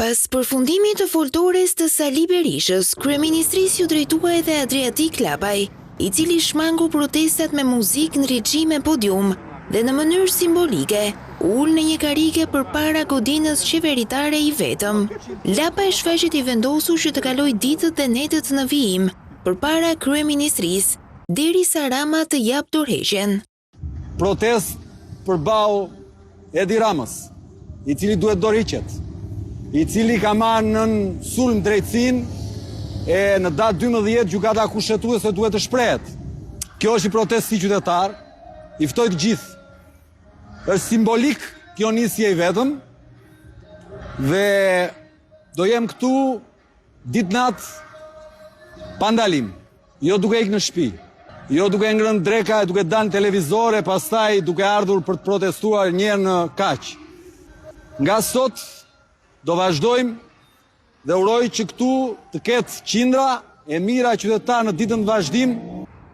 Pas përfundimit të foltores të Sali Berishës, kryeministrisë ju drejtua edhe Adriatik Lapaj, i cili shmangu protestat me muzikë në regjime podium dhe në mënyrë simbolike, ul në një karike përpara godinës qeveritare i vetëm. Lapaj shfaqet i vendosur që të kaloj ditët dhe netët në vijim përpara kryeministrisë, derisa Rama të jap dorëheqjen. Protest përballë Edi Ramës, i cili duhet dorëhiqet, i cili ka marrë në sulm drejtësinë e në datë 12 gjykata kushtetuese duhet të shprehet. Kjo është një protestë si qytetar, i ftoj të gjithë. Është simbolik kjo nisje i vetëm dhe do jem këtu ditë-natë pa ndalim, jo duke ikë në shtëpi, jo duke ngrënë dreka, duke dalë në televizor e pastaj duke ardhur për të protestuar një herë në kaq. Nga sot do vazhdojmë dhe uroj që këtu të ketë qindra e mira qytetar në ditën të vazhdim.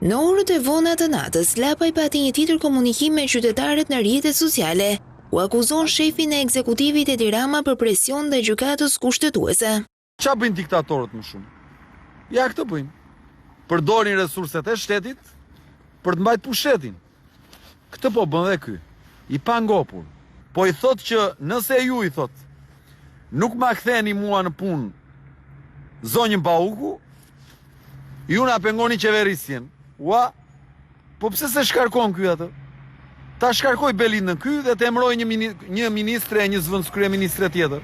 Në orët e vona të natës, Lapaj pati një tjetër komunikim me qytetarët në rrjetet sociale, u akuzon shefin e ekzekutivit Edi Rama për presion dhe gjykatës kushtetuese. Qa bëjnë diktatorët më shumë? Ja këtë bëjnë. Përdorin resurset e shtetit për të mbajt pushtetin. Këtë po bën dhe ky, i pangopur. Po i thot që nëse ju i thot, nuk ma ktheni mua në punë zonjën Pauku, ju na pengoni qeverisjen. Ua, po pse se shkarkon ky atë? Ta shkarkoj Belindën ky dhe të emroj një ministre e një zëvendës kryeministre tjetër.